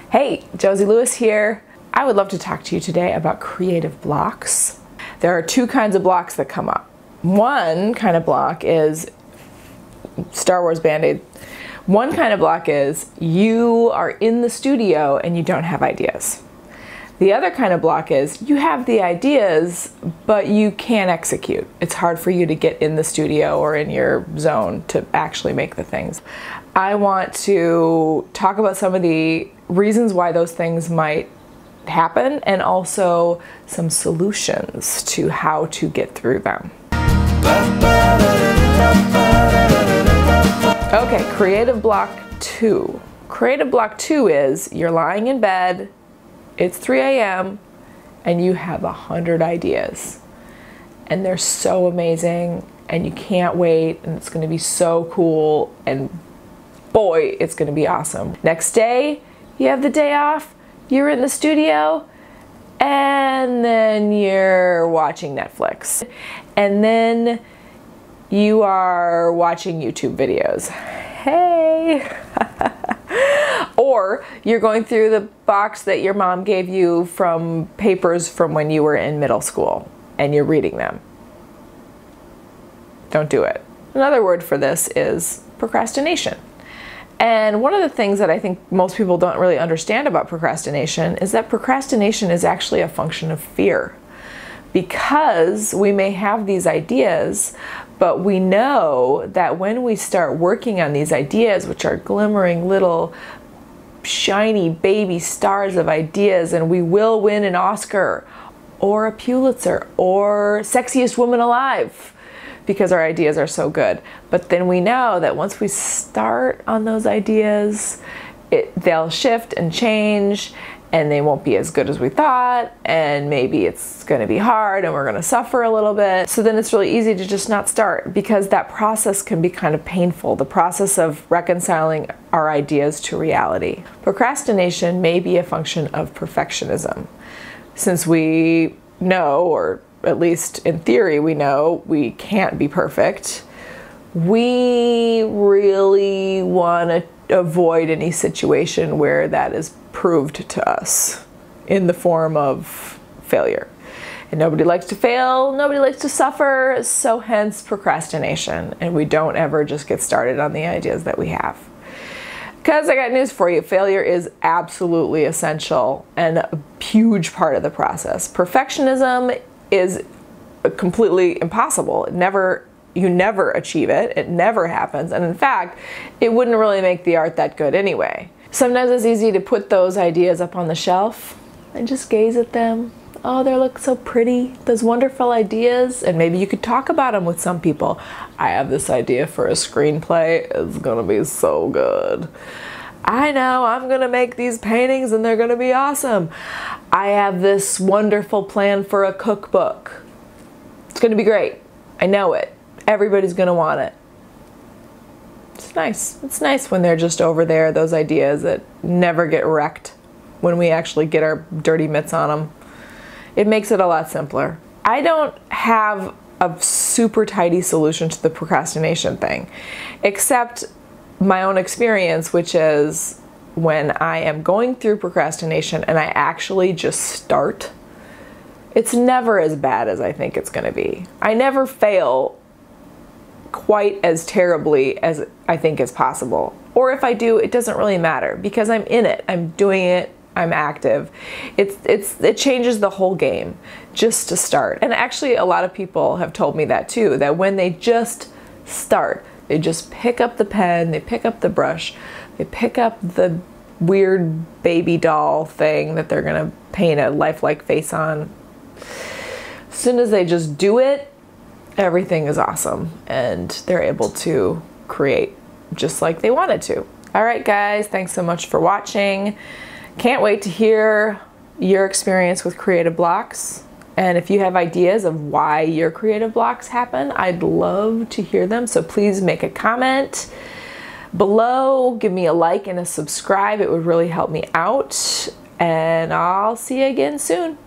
Hey, Josie Lewis here. I would love to talk to you today about creative blocks. There are two kinds of blocks that come up. One kind of block is Star Wars Band-Aid. One kind of block is you are in the studio and you don't have ideas. The other kind of block is you have the ideas, but you can't execute. It's hard for you to get in the studio or in your zone to actually make the things. I want to talk about some of the reasons why those things might happen and also some solutions to how to get through them. Okay, creative block 2. Creative block 2 is you're lying in bed, it's 3 a.m. and you have 100 ideas. And they're so amazing and you can't wait and it's gonna be so cool and boy, it's gonna be awesome. Next day, you have the day off, you're in the studio, and then you're watching Netflix. And then you are watching YouTube videos. Hey! Or you're going through the box that your mom gave you from papers from when you were in middle school and you're reading them. Don't do it. Another word for this is procrastination. And one of the things that I think most people don't really understand about procrastination is that procrastination is actually a function of fear. Because we may have these ideas, but we know that when we start working on these ideas, which are glimmering little shiny baby stars of ideas, and we will win an Oscar or a Pulitzer or Sexiest Woman Alive because our ideas are so good. But then we know that once we start on those ideas, they'll shift and change and they won't be as good as we thought, and maybe it's going to be hard and we're going to suffer a little bit. So then it's really easy to just not start because that process can be kind of painful, the process of reconciling our ideas to reality. Procrastination may be a function of perfectionism. Since we know, or at least in theory we know, we can't be perfect, we really want to avoid any situation where that is proved to us in the form of failure. And nobody likes to fail, nobody likes to suffer, so hence procrastination. And we don't ever just get started on the ideas that we have. Because I got news for you, failure is absolutely essential and a huge part of the process. Perfectionism is completely impossible. You never achieve it. It never happens. And in fact, it wouldn't really make the art that good anyway. Sometimes it's easy to put those ideas up on the shelf and just gaze at them. Oh, they look so pretty. Those wonderful ideas. And maybe you could talk about them with some people. I have this idea for a screenplay. It's gonna be so good. I know, I'm gonna make these paintings and they're gonna be awesome. I have this wonderful plan for a cookbook. It's gonna be great. I know it. Everybody's gonna want it. It's nice. It's nice when they're just over there, those ideas that never get wrecked when we actually get our dirty mitts on them. It makes it a lot simpler. I don't have a super tidy solution to the procrastination thing, except my own experience, which is when I am going through procrastination and I actually just start, it's never as bad as I think it's gonna be. I never fail quite as terribly as I think is possible. Or if I do, it doesn't really matter because I'm in it, I'm doing it, I'm active. It changes the whole game just to start. And actually a lot of people have told me that too, that when they just start, they just pick up the pen, they pick up the brush, they pick up the weird baby doll thing that they're gonna paint a lifelike face on. As soon as they just do it, everything is awesome and they're able to create just like they wanted to. All right, guys, thanks so much for watching. Can't wait to hear your experience with creative blocks. And if you have ideas of why your creative blocks happen, I'd love to hear them. So please make a comment below, give me a like and a subscribe. It would really help me out. And I'll see you again soon.